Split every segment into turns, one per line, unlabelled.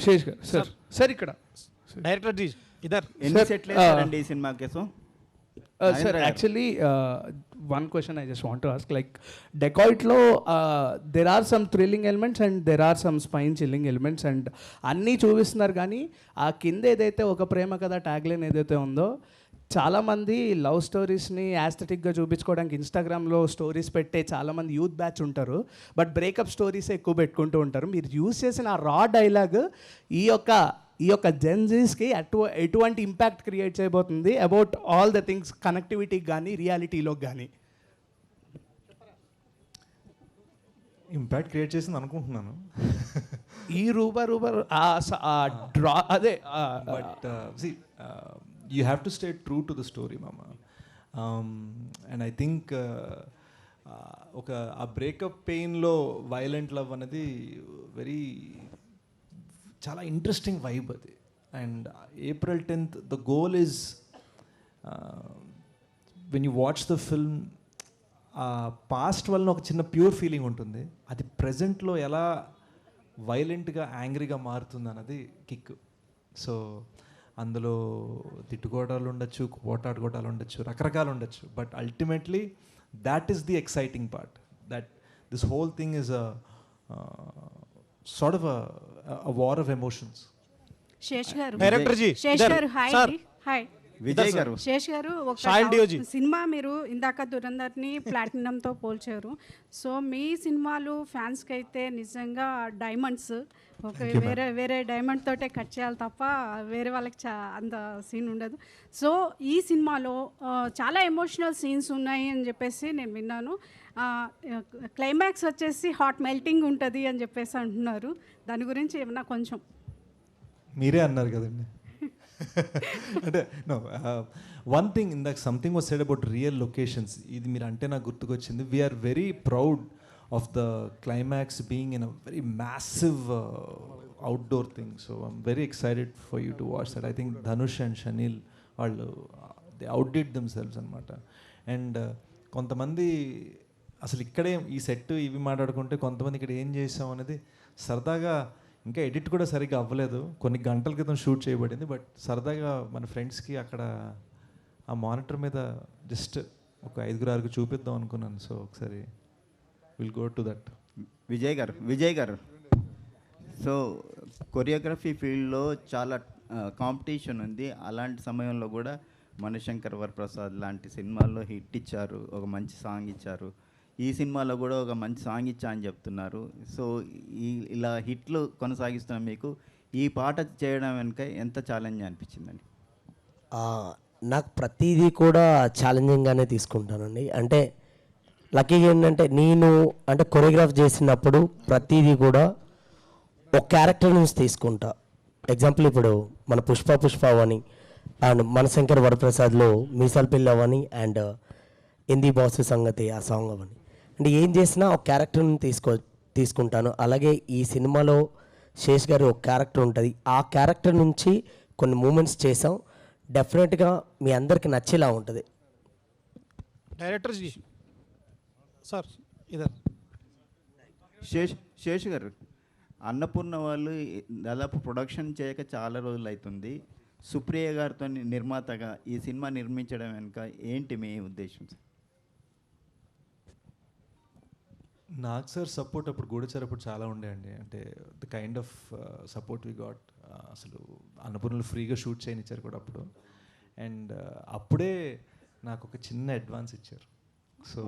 శేష్ గారు సార్ ఇక్కడ
director ji either
ఎన్ని సెట్లు వేస్తారండి ఈ సినిమా కోసం?
sir, actually, one question I just want to ask, like Dacoit lo there are some thrilling elements and there are some spine chilling elements and అన్నీ చూపిస్తున్నారు కానీ ఆ కింద ఏదైతే ఒక ప్రేమ కథ ట్యాగ్లైన్ ఏదైతే ఉందో చాలామంది లవ్ స్టోరీస్ని యాస్థెటిక్గా చూపించుకోవడానికి ఇన్స్టాగ్రామ్లో స్టోరీస్ పెట్టే చాలామంది యూత్ బ్యాచ్ ఉంటారు, బట్ బ్రేకప్ స్టోరీస్ ఎక్కువ పెట్టుకుంటూ ఉంటారు. మీరు యూజ్ చేసిన ఆ రా డైలాగ్ ఈ యొక్క జెన్జీస్కి ఎటువంటి ఇంపాక్ట్ క్రియేట్ చేయబోతుంది అబౌట్ ఆల్ ద థింగ్స్, కనెక్టివిటీకి కానీ రియాలిటీలోకి కానీ?
ఇంపాక్ట్ క్రియేట్ చేసింది అనుకుంటున్నాను.
ఈ రూబర్ డ్రా అదే
but you have to stay true to the story, mama. And I think ఒక ఆ బ్రేకప్ పెయిన్లో వైలెంట్ లవ్ అనేది చాలా ఇంట్రెస్టింగ్ వైబ్ అది. And April 10th the goal is when you watch the film, past వలన ఒక చిన్న pure feeling ఉంటుంది, అది ప్రజెంట్లో ఎలా వైలెంట్గా యాంగ్రీగా మారుతుంది అన్నది కిక్. సో అందులో తిట్టుకోవడాలు ఉండొచ్చు, పోటాడుకోవడాలు ఉండొచ్చు, రకరకాలు ఉండొచ్చు, but ultimately that is the exciting part, that this whole thing is sort of a war of emotions.
Sesh garu,
director G
Sesh గారు హాయ్ అండి. హాయ్
విజయ్ గారు.
శేష్ గారు, ఒక సినిమా మీరు ఇందాక దురంధర్ని ప్లాటినంతో పోల్చారు. సో మీ సినిమాలు ఫ్యాన్స్కి అయితే నిజంగా డైమండ్స్, ఒక వేరే డైమండ్ తోటే కట్ చేయాలి తప్ప వేరే వాళ్ళకి అంత సీన్ ఉండదు. సో ఈ సినిమాలో చాలా ఎమోషనల్ సీన్స్ ఉన్నాయి అని చెప్పేసి నేను విన్నాను. క్లైమాక్స్ వచ్చేసి హాట్ మెల్టింగ్ ఉంటుంది అని చెప్పేసి అంటున్నారు, దాని గురించి ఏమన్నా కొంచెం?
మీరే అన్నారు కదండి. అంటే నో, వన్ థింగ్, ఇందాక something was said about real locations, ఇది మీరు అంటే నాకు గుర్తుకొచ్చింది. We are very proud of the climax being in a very massive outdoor thing. So I'm very excited for you to watch that. I think Dhanush and Shaneil వాళ్ళు they outdid themselves అనమాట. And కొంతమంది అసలు ఇక్కడే ఈ సెట్ ఇవి మాట్లాడుకుంటే, కొంతమంది ఇక్కడ ఏం చేసాం అనేది సరదాగా, ఇంకా ఎడిట్ కూడా సరిగ్గా అవ్వలేదు, కొన్ని గంటల క్రితం షూట్ చేయబడింది, బట్ సరదాగా మన ఫ్రెండ్స్కి అక్కడ ఆ మానిటర్ మీద జస్ట్ ఒక 5-6 చూపిద్దాం అనుకున్నాను. సో ఒకసారి will go to that.
Vijay గారు, సో కొరియోగ్రఫీ ఫీల్డ్లో చాలా కాంపిటీషన్ ఉంది. అలాంటి సమయంలో కూడా మనశంకర్ వరప్రసాద్ లాంటి సినిమాల్లో హిట్ ఇచ్చారు, ఒక మంచి సాంగ్ ఇచ్చారు. ఈ సినిమాలో కూడా ఒక మంచి సాంగ్ ఇచ్చా అని చెప్తున్నారు. సో ఇలా హిట్లు కొనసాగిస్తున్న మీకు ఈ పాట చేయడం వెనుక ఎంత ఛాలెంజ్ అనిపించిందండి?
నాకు ప్రతిదీ కూడా ఛాలెంజింగ్గానే తీసుకుంటానండి. అంటే లక్కీగా ఏంటంటే నేను అంటే కొరియోగ్రాఫ్ చేసినప్పుడు ప్రతిదీ కూడా ఒక క్యారెక్టర్ నుంచి తీసుకుంటా. ఎగ్జాంపుల్ ఇప్పుడు మన పుష్ప అని, అండ్ మనశంకర్ వరప్రసాద్లో మీసాల్ పిల్ల అవని, అండ్ హిందీ బాసు సంగతి ఆ సాంగ్ అవని, అంటే ఏం చేసినా ఒక క్యారెక్టర్ని తీసుకుంటాను. అలాగే ఈ సినిమాలో శేష్ గారి ఒక క్యారెక్టర్ ఉంటుంది, ఆ క్యారెక్టర్ నుంచి కొన్ని మూమెంట్స్ చేసాం. డెఫినెట్గా మీ అందరికి నచ్చేలా ఉంటుంది.
డైరెక్టర్ జీ సార్ ఇదర్.
శేష్ గారు, అన్నపూర్ణ వాళ్ళు దాదాపు ప్రొడక్షన్ చేయక చాలా రోజులు అవుతుంది. సుప్రియ గారితో నిర్మాతగా ఈ సినిమా నిర్మించడం వెనుక ఏంటి మీ ఉద్దేశం?
నాకు సార్ సపోర్ట్ అప్పుడు గూఢచారి అప్పుడు చాలా ఉండే అండి. అంటే the kind of support we got, అసలు అన్నపూర్ణలు ఫ్రీగా షూట్ చేయనిచ్చారు కూడా అప్పుడు. అండ్ అప్పుడే నాకు ఒక చిన్న అడ్వాన్స్ ఇచ్చారు. సో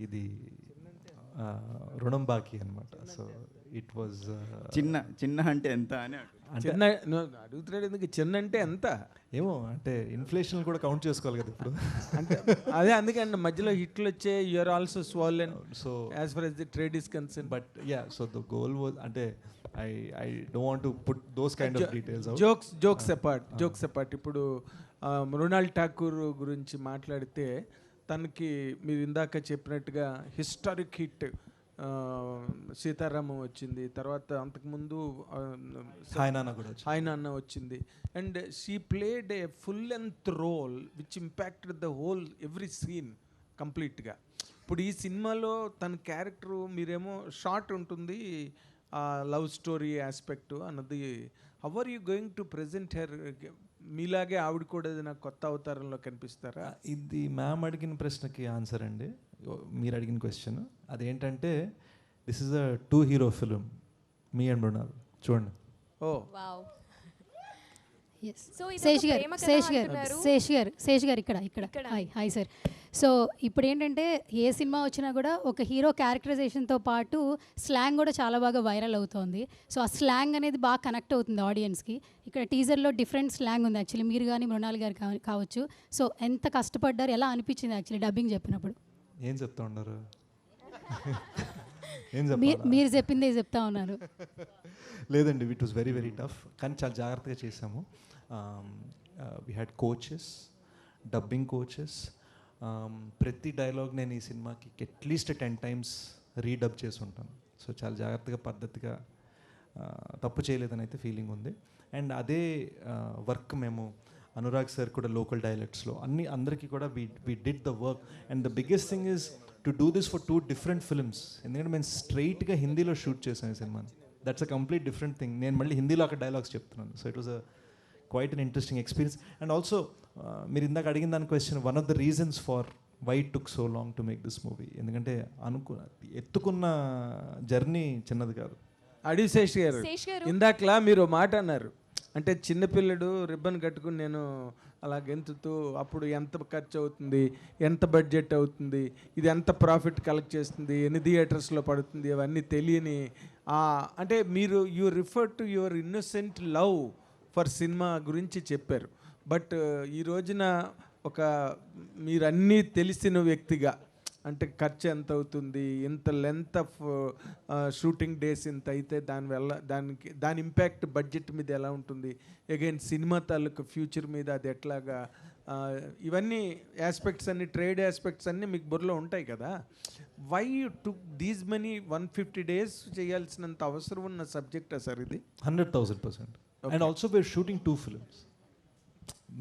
ఇది రుణం బాకీ అనమాట. సో ఇట్ వాజ్
చిన్న అంటే ఎంత అని
అడుగుతున్నాడు. ఎందుకు చిన్న అంటే ఎంత
ఏమో, అంటే ఇన్ఫ్లేషన్ కూడా కౌంట్ చేసుకోవాలి కదా ఇప్పుడు.
అంటే అదే అందుకండి మధ్యలో హిట్లు వచ్చే you are also swollen. So as far as the trade is concern.
But yeah, so the goal was, అంటే I don't want to put those kind of details. Jokes apart ఇప్పుడు మృణాల్ ఠాకూర్ గురించి మాట్లాడితే, తనకి మీరు ఇందాక చెప్పినట్టుగా హిస్టారిక్ హిట్ సీతారామం వచ్చింది, తర్వాత అంతకుముందు హాయ్ నాన్న వచ్చింది. And she played a full length role which impacted the whole every scene కంప్లీట్గా. ఇప్పుడు ఈ సినిమాలో తన క్యారెక్టరు మీరేమో షార్ట్ ఉంటుంది,
ఆ లవ్ స్టోరీ ఆస్పెక్ట్ అన్నది how are you going to present her? మీలాగే ఆవిడ కూడా ఏదైనా కొత్త అవతారంలో కనిపిస్తారా?
ఇది మ్యామ్ అడిగిన ప్రశ్నకి ఆన్సర్ అండి. మీరు అడిగిన క్వశ్చన్ అదేంటంటే, this is a 2 hero film, మీ అండ్ మృణాల్. చూడండి.
Oh
wow.
So Sesh garu ఇక్కడ హాయ్ సార్. సో ఇప్పుడు ఏంటంటే ఏ సినిమా వచ్చినా కూడా ఒక హీరో క్యారెక్టరైజేషన్తో పాటు స్లాంగ్ కూడా చాలా బాగా వైరల్ అవుతుంది. సో ఆ స్లాంగ్ అనేది బాగా కనెక్ట్ అవుతుంది ఆడియన్స్కి. ఇక్కడ టీజర్లో డిఫరెంట్ స్లాంగ్ ఉంది యాక్చువల్లీ, మీరు కానీ మృణాల్ గారు కావచ్చు. సో ఎంత కష్టపడ్డారు, ఎలా అనిపించింది యాక్చువల్లీ డబ్బింగ్ చెప్పినప్పుడు?
ఏం చెప్తా ఉన్నారు?
మీరు చెప్పిందే చెప్తా ఉన్నారు.
లేదండి, it was very very tough, కానీ చాలా జాగ్రత్తగా చేసాము. We had coaches, dubbing coaches. ప్రతి డైలాగ్ నేను ఈ సినిమాకి అట్లీస్ట్ 10 times రీడబ్ చేసి ఉంటాను. సో చాలా జాగ్రత్తగా పద్ధతిగా తప్పు చేయలేదని అయితే ఫీలింగ్ ఉంది. అండ్ అదే వర్క్ మేము అనురాగ్ సార్ కూడా లోకల్ డైలెక్ట్స్లో అందరికీ కూడా we did the work. And the biggest thing is to do this for 2 different films. ఎందుకంటే మేము స్ట్రైట్గా హిందీలో షూట్ చేసాం ఈ సినిమాని. That's a complete different thing. నేను మళ్ళీ హిందీలో అక్కడ డైలాగ్స్ చెప్తున్నాను. So it was a quite an interesting experience. And also మీరు ఇందాక అడిగిన దాని question, one of the reasons for why it took so long to make this movie. ఎందుకంటే ఎత్తుకున్న జర్నీ చిన్నది కాదు.
శేష్ గారు, ఇందాకలా మీరు మాట అన్నారు, అంటే చిన్నపిల్లడు రిబ్బన్ కట్టుకుని నేను అలా గెంతుతూ అప్పుడు ఎంత ఖర్చు అవుతుంది, ఎంత బడ్జెట్ అవుతుంది, ఇది ఎంత ప్రాఫిట్ కలెక్ట్ చేస్తుంది, ఎన్ని థియేటర్స్లో పడుతుంది, అవన్నీ తెలియని అంటే మీరు you refer to your innocent love for cinema గురించి చెప్పారు. బట్ ఈ రోజున ఒక మీరు అన్నీ తెలిసిన వ్యక్తిగా, అంటే ఖర్చు ఎంత అవుతుంది, ఇంత లెంత్ ఆఫ్ షూటింగ్ డేస్ ఇంత అయితే దానివల్ల దాని ఇంపాక్ట్ బడ్జెట్ మీద ఎలా ఉంటుంది, అగైన్ సినిమా తాలూకు ఫ్యూచర్ మీద అది ఎట్లాగా, ఇవన్నీ ఆస్పెక్ట్స్ అన్ని, ట్రేడ్ ఆస్పెక్ట్స్ అన్నీ మీకు బుర్రలో ఉంటాయి కదా. Why you took these many 150 days చేయాల్సినంత అవసరం ఉన్న సబ్జెక్టా సార్ ఇది?
100,000%. And also we are shooting 2 films.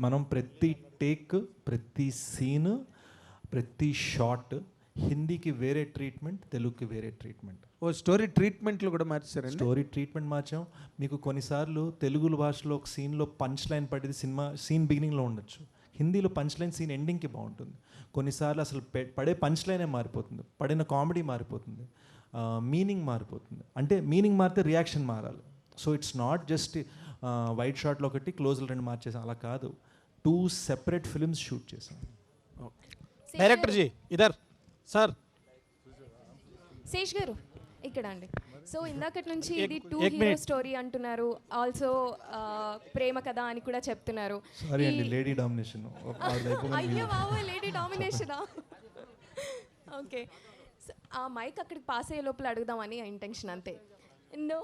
మనం ప్రతి టేక్, ప్రతి సీన్, ప్రతి షాట్ హిందీకి వేరే ట్రీట్మెంట్, తెలుగుకి వేరే ట్రీట్మెంట్.
స్టోరీ ట్రీట్మెంట్లు కూడా మార్చారండి.
Story treatment మార్చాం. మీకు కొన్నిసార్లు తెలుగు భాషలో ఒక సీన్లో పంచ్ లైన్ పడేది సినిమా సీన్ బిగినింగ్లో ఉండొచ్చు, హిందీలో పంచ్ లైన్ సీన్ ఎండింగ్కి బాగుంటుంది. కొన్నిసార్లు అసలు పడే పంచ్ లైనే మారిపోతుంది, పడిన కామెడీ మారిపోతుంది, మీనింగ్ మారిపోతుంది. అంటే మీనింగ్ మారితే రియాక్షన్ మారాలి. So it's not just wide షాట్లో ఒకటి, క్లోజ్లో 2 మార్చేసాం, అలా కాదు. 2 separate films షూట్ చేసాం.
డైరెక్టర్ జీ ఇదర్ సార్.
శేష్ గారు ఇక్కడ అండి. సో ఇందాకటి నుంచి ఇది 2 హీరో స్టోరీ అంటున్నారు, ఆల్సో ప్రేమ కథ అని కూడా చెప్తున్నారు.
సారీ అండి, లేడీ డామినేషన్.
అయ్యో బాబు, లేడీ డామినేషనా? ఓకే, ఆ మైక్ అక్కడికి పాస్ అయ్యే లోపల అడుగుదామని ఇంటెన్షన్, అంతే. నో.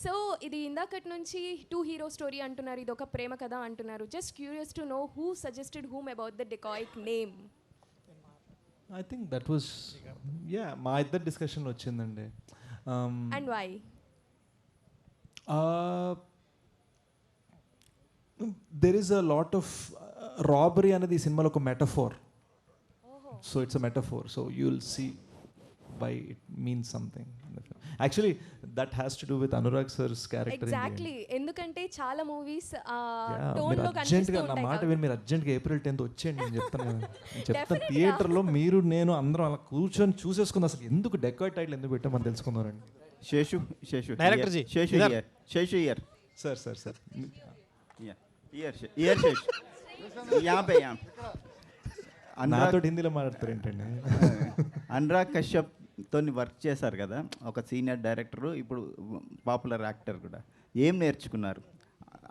సో ఇది ఇందాకటి నుంచి 2 హీరో స్టోరీ అంటున్నారు, ఇది ఒక ప్రేమ కథ అంటున్నారు. Just curious to know who suggested whom about the dacoit name?
I think that was మా ఇద్దరు డిస్కషన్లో వచ్చిందండి.
And why?
There is a lot of robbery అనేది ఈ సినిమాలో ఒక metaphor. So it's a metaphor. So you will see why it means something. Actually that has to do with Anurag sir's character.
Exactly. ఎందుకంటే చాలా movies
tone లో కనిపిస్తూ ఉంటాయి. నా మాట విని మీరు అర్జెంట్ గా April 10th వచ్చేయండి నేను చెప్తాను. థియేటర్లో మీరు నేను అందరం అలా కూర్చొని చూసేసుకుందాం. అసలు ఎందుకు డెకాయిట్ టైటిల్ ఎందుకు పెట్టామని తెలుసుకుందారండి.
Sheshu
director ji,
Sheshu here
sir
here Sheshu यहाँ
నాతో హిందీలో మాట్లాడతారు ఏంటండి.
అనురాగ్ కశ్యప్ తోని వర్క్ చేశారు కదా, ఒక సీనియర్ డైరెక్టరు, ఇప్పుడు పాపులర్ యాక్టర్ కూడా. ఏం నేర్చుకున్నారు?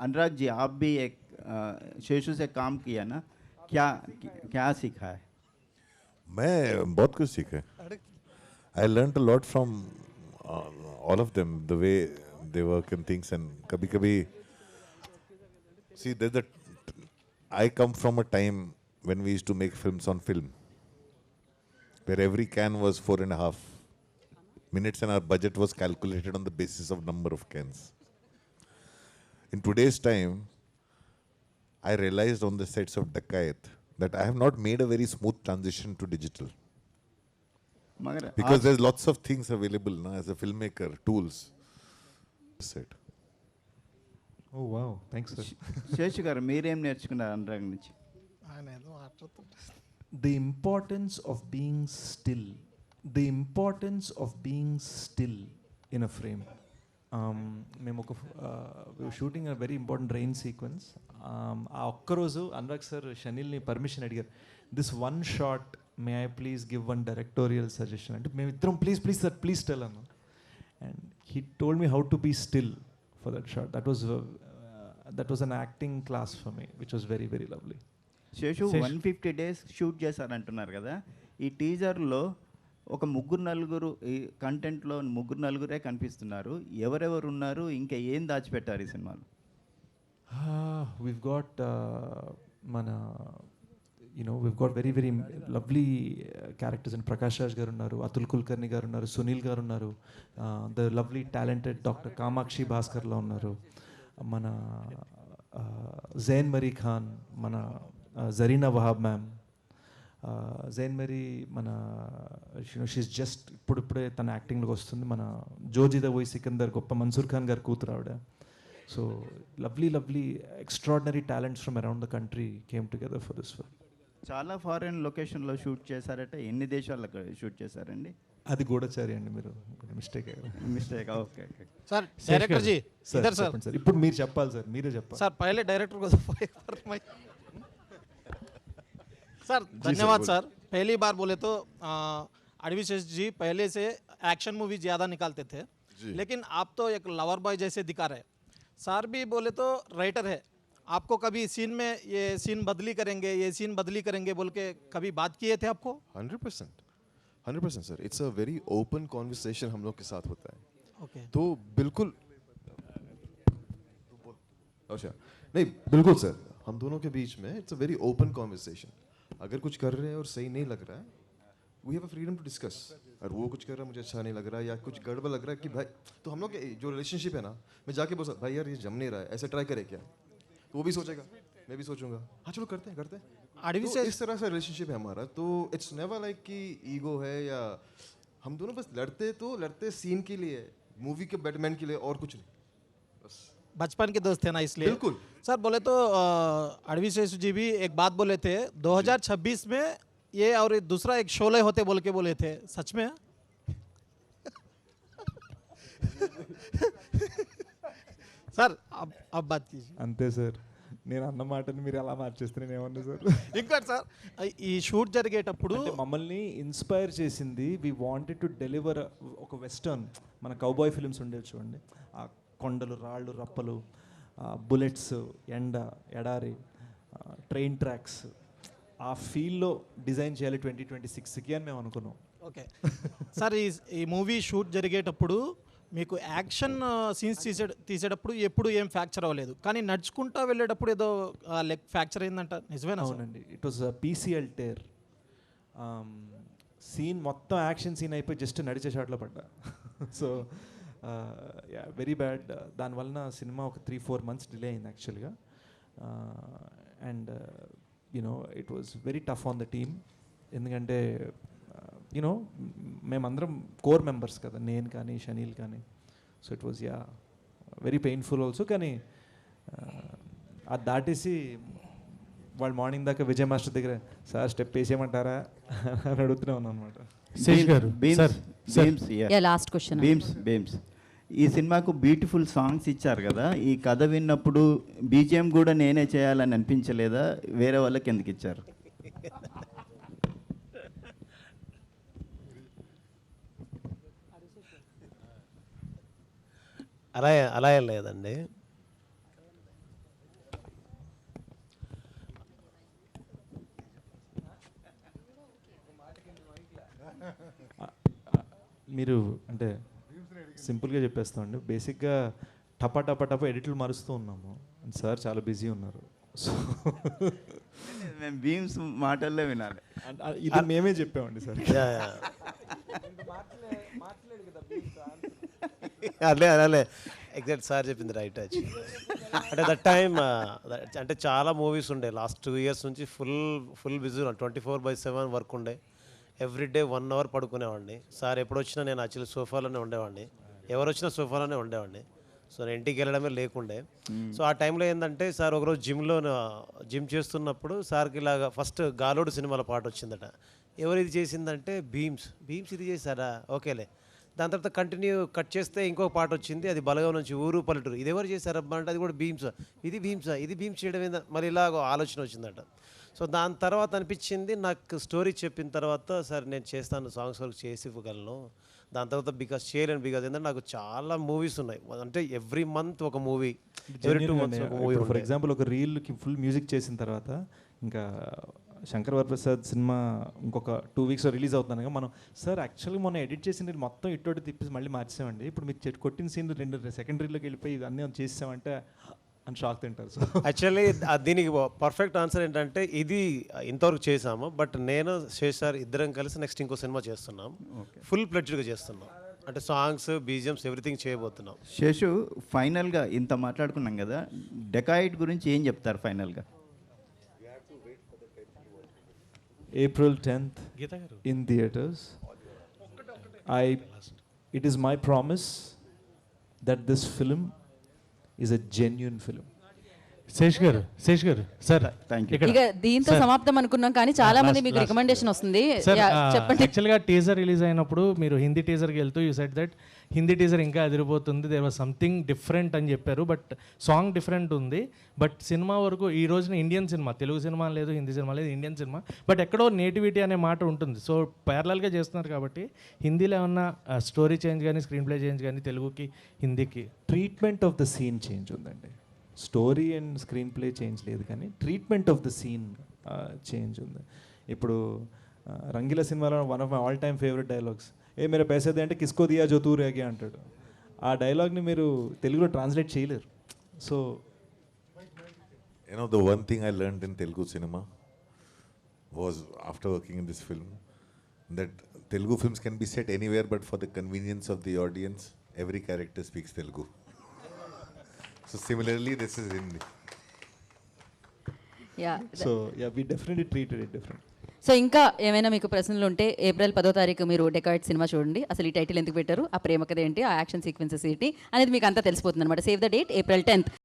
అనురాగ్ जी आप भी एक शेषु से काम किया ना, क्या सीखा है?
मैं बहुत कुछ सीखा. I learned a lot from all of them, the way they work and things. And kabhi see, I come from a time when we used to make films on film, where every can was 4.5 minutes and our budget was calculated on the basis of number of cans. In today's time, I realized on the sets of Dakayat that I have not made a very smooth transition to digital. Because there's lots of things available now as a filmmaker, tools. set.
Oh wow, thanks sir.
Seshu garu మీరేం నేర్చుకున్నారు అనురాగ్ నుంచి?
ఆయన ఏదో మాట్లాడుతుంటే
The importance of being still. The importance of being still in a frame. మేము ఒక shooting a very important rain sequence. ఆ ఒక్కరోజు అనురాగ్ సార్ షనీల్ని పర్మిషన్ అడిగారు, this one shot may I please give one directorial suggestion అంటే మేము ఇద్దరం please please sir please tell అన్నాం. And he told me how to be still for that shot. That was an acting class for me which was very very lovely.
Sheshu 150 days shoot చేశారంటున్నారు కదా, ఈ టీజర్లో ఒక నలుగురు ఈ కంటెంట్లో నలుగురే కనిపిస్తున్నారు. ఎవరెవరు ఉన్నారు, ఇంకా ఏం దాచిపెట్టారు ఈ సినిమాలో?
We've got మన we've got very very lovely characters in Prakash Raj garu unnaru, Atul Kulkarni garu unnaru, Sunil garu unnaru, the lovely talented Dr. Kamakshi Bhaskar la unnaru, మన Zain Mari Khan, మన Zarina Wahab ma'am, Jain మరీ మన she's just ఇప్పుడిప్పుడే తన యాక్టింగ్లోకి వస్తుంది. మన Joji the వోయ్ Sikandar గొప్ప మన్సూర్ ఖాన్ గారు కూతురు ఆవిడ. So lovely lovely extraordinary talents from around the country came together for this film.
చాలా ఫారెన్ లొకేషన్లో షూట్ చేశారట, ఎన్ని దేశాల్లో షూట్ చేశారండి?
అది గూఢచారి అండి, మీరు mistake
mistake. Okay okay
sir director ji इधर सर.
సార్ ఇప్పుడు మీరు చెప్పాలి సార్, మీరే చెప్పాలి
सर पहले डायरेक्टर को सर धन्यवाद सर. पहली बार बोले तो अडवी शेष जी पहले से एक्शन मूवी ज़्यादा निकालते थे, लेकिन आप तो एक लवर बॉय जैसे दिखा रहे. सर भी बोले तो राइटर है, आपको कभी सीन में ये सीन बदली करेंगे, ये सीन बदली करेंगे बोल के कभी बात किए थे आपको?
100% sir. It's a very open conversation हम लोग के साथ होता है.
ओके
तो बिल्कुल अच्छा नहीं बिल्कुल सर, हम दोनों के बीच में it's a very open conversation. अगर कुछ कर रहे हैं और सही नहीं लग रहा है, we have a freedom to discuss. और वो कुछ कर रहा है मुझे अच्छा नहीं लग रहा है या कुछ गड़बड़ लग रहा है कि भाई, तो हम लोग जो रिलेशनशिप है ना, मैं जाके बोल सकता भाई यार ये जम नहीं रहा है, ऐसे ट्राई करे क्या, तो वो भी सोचेगा, मैं भी सोचूंगा, हाँ चलो करते हैं.
अडवी
तो इस तरह से रिलेशनशिप है हमारा. तो इट्स नेवर लाइक कि ईगो है या हम दोनों बस लड़ते सीन के लिए, मूवी के बेटरमेंट के लिए, और कुछ नहीं. बस
बचपन के दोस्त थे ना इसलिए.
बिल्कुल
सर बोले तो अडवी शेष जी भी एक बात बोले थे 2026 में ये और दूसरा एक शोले होते बोल के बोले थे, सच में? सर अब बात कीजिए.
అంతే సార్, నేను అన్న మాటని మీరు ఎలా మార్చేస్తే నేను ఏమన్నా సార్.
ఇంకోటి సార్, ఈ షూట్ జరిగేటప్పుడు
మమ్మల్ని ఇన్స్పైర్ చేసింది, వి వాంటెడ్ టు డెలివర్ ఒక వెస్టర్న్, మన కౌబాయ్ ఫిల్మ్స్ ఉండేవి చూడండి, ఆ కొండలు రాళ్ళు రప్పలు, బుల్లెట్స్, ఎండ ఎడారి, ట్రైన్ ట్రాక్స్, ఆ ఫీల్డ్లో డిజైన్ చేయాలి 2026కి అని మేము అనుకున్నాం.
ఓకే సార్, ఈ మూవీ షూట్ జరిగేటప్పుడు మీకు యాక్షన్ సీన్స్ తీసేటప్పుడు ఎప్పుడు ఏం ఫ్రాక్చర్ అవ్వలేదు, కానీ నడుచుకుంటా వెళ్ళేటప్పుడు ఏదో లెగ్ ఫ్రాక్చర్ అయిందంట, నిజమేనా?
అవునండి, it was PCL tear. Scene మొత్తం యాక్షన్ సీన్ అయిపోయి జస్ట్ నడిచే షాట్లో పడ్డా. So very bad. దానివలన సినిమా ఒక 3-4 months డిలే అయింది యాక్చువల్గా. And it was very tough on the team, ఎందుకంటే మేమందరం కోర్ మెంబర్స్ కదా, నేను కానీ షనీల్ కానీ. So it was very painful also. కానీ అది దాటేసి వాళ్ళు మార్నింగ్ దాకా విజయ్ మాస్టర్ దగ్గర సార్ స్టెప్ వేసేయమంటారా అని అడుగుతూనే ఉన్నాను అనమాట.
Last question.
బీమ్స్ ఈ సినిమాకు బ్యూటిఫుల్ సాంగ్స్ ఇచ్చారు కదా, ఈ కథ విన్నప్పుడు బీజిఎం కూడా నేనే చేయాలని అనిపించలేదా? వేరే వాళ్ళకి ఎందుకు ఇచ్చారు?
అలా ఏం లేదండి.
మీరు అంటే సింపుల్గా చెప్పేస్తామండి, బేసిక్గా టపా టపా టపా ఎడిట్లు మారుస్తూ ఉన్నాము, సార్ చాలా బిజీ ఉన్నారు. సో
మేము బీమ్స్ మాటల్లో వినాలి,
ఇది మేమే చెప్పామండి సార్.
అలే ఎగ్జాక్ట్ సార్ చెప్పింది రైట్. అంటే దట్ టైమ్ అంటే చాలా మూవీస్ ఉండే, లాస్ట్ 2 years నుంచి ఫుల్ బిజీ 24/7 వర్క్ ఉండే. Everyday 1 hour పడుకునేవాడిని. సార్ ఎప్పుడు వచ్చినా నేను యాక్చువల్లీ సోఫాలోనే ఉండేవాడిని, ఎవరు వచ్చినా సోఫాలోనే ఉండేవాడిని. సో నేను ఇంటికి వెళ్ళడమే లేకుండే. సో ఆ టైంలో ఏంటంటే సార్ ఒకరోజు జిమ్ చేస్తున్నప్పుడు సార్కి ఇలాగా ఫస్ట్ గాలోడు సినిమాలో పాట వచ్చిందట. ఎవరు ఇది చేసిందంటే భీమ్స్ ఇది చేశారా, ఓకేలే. దాని తర్వాత కంటిన్యూ కట్ చేస్తే ఇంకొక పాట వచ్చింది, అది బలగం నుంచి ఊరు పల్లెటూరు. ఇది ఎవరు చేశారబ్బా అంటే అది కూడా భీమ్స్ ఇది భీమ్స్ చేయడం ఏందా, మరి ఇలాగ ఆలోచన వచ్చిందట. సో దాని తర్వాత అనిపించింది నాకు స్టోరీ చెప్పిన తర్వాత సార్ నేను చేస్తాను, సాంగ్స్ వరకు చేసి ఇవ్వగలను. దాని తర్వాత బికాస్ ఏంటంటే నాకు చాలా మూవీస్ ఉన్నాయి, అంటే ఎవ్రీ మంత్ ఒక మూవీ, ఎవ్రీ 2 months ఒక మూవీ.
ఫర్ ఎగ్జాంపుల్ ఒక రీల్కి ఫుల్ మ్యూజిక్ చేసిన తర్వాత ఇంకా శంకర్ వరప్రసాద్ సినిమా ఇంకొక 2 weeks రిలీజ్ అవుతున్నాను. మనం సార్ యాక్చువల్గా మొన్న ఎడిట్ చేసిన రీల్ మొత్తం ఇట్టోటి తిప్పేసి మళ్ళీ మార్చామండి, ఇప్పుడు మీరు కొట్టిన సీన్ 2 సెకండరీలోకి వెళ్ళిపోయి అన్నీ చేసామంటే అని షాక్ తింటారు. సో
యాక్చువల్లీ దీనికి పర్ఫెక్ట్ ఆన్సర్ ఏంటంటే ఇది ఇంతవరకు చేసాము, బట్ నేను శేషార్ ఇద్దరం కలిసి నెక్స్ట్ ఇంకో సినిమా చేస్తున్నాం, ఫుల్ ప్లెడ్జ్డ్గా చేస్తున్నాం. అంటే సాంగ్స్ బీజిఎమ్స్ ఎవ్రీథింగ్ చేయబోతున్నాం.
శేషు, ఫైనల్గా ఇంత మాట్లాడుకున్నాం కదా, డెకాయిడ్ గురించి ఏం చెప్తారు ఫైనల్గా?
April 10th in theaters. It is my promise that this film is a genuine film.
Sesh గారు సార్
థ్యాంక్ యూ.
ఇక దీంతో సమాప్తం అనుకున్నాం, కానీ చాలా మంది మీకు రికమెండేషన్ వస్తుంది. చెప్పండి.
యాక్చువల్గా టీజర్ రిలీజ్ అయినప్పుడు మీరు హిందీ టీజర్కి వెళ్తూ you said that Hindi teaser ఇంకా అదిరిపోతుంది, దేర్ వాజ్ సంథింగ్ డిఫరెంట్ అని చెప్పారు. బట్ సాంగ్ డిఫరెంట్ ఉంది, బట్ సినిమా వరకు ఈ రోజున ఇండియన్ సినిమా, తెలుగు సినిమా లేదు, హిందీ సినిమా లేదు, ఇండియన్ సినిమా, బట్ ఎక్కడో నేటివిటీ అనే మాట ఉంటుంది. సో ప్యారలల్గా చేస్తున్నారు కాబట్టి హిందీలో ఏమన్నా స్టోరీ చేంజ్ కానీ స్క్రీన్ ప్లే చేంజ్ కానీ తెలుగుకి హిందీకి
treatment of the scene change ఉందండి. Story and screenplay change లేదు, కానీ treatment of the scene change ఉంది. ఇప్పుడు రంగీలా సినిమాలో one of my all time favourite dialogues, ఏ మేరే పైసే దే అంటే కిస్కో దియా జో తూ రేగే అంటాడు. ఆ డైలాగ్ని మీరు తెలుగులో ట్రాన్స్లేట్ చేయలేరు. So
the one thing I learned in Telugu cinema was after working in this film that Telugu films can be set anywhere, but for the convenience of the audience, every character speaks Telugu. So similarly, this is Hindi.
we definitely treated it different.
So ఇంకా ఏమైనా మీకు ప్రశ్నలు ఉంటే April 10వ తారీఖు మీరు dacoit cinema చూడండి. అసలు ఈ టైటిల్ ఎందుకు పెట్టారు, ఆ ప్రేమ కథ ఏంటి, ఆ యాక్షన్ సీక్వెన్సెస్ ఏంటి అనేది మీకు అంతా తెలిసిపోతుంది అనమాట. Save the date April 10th.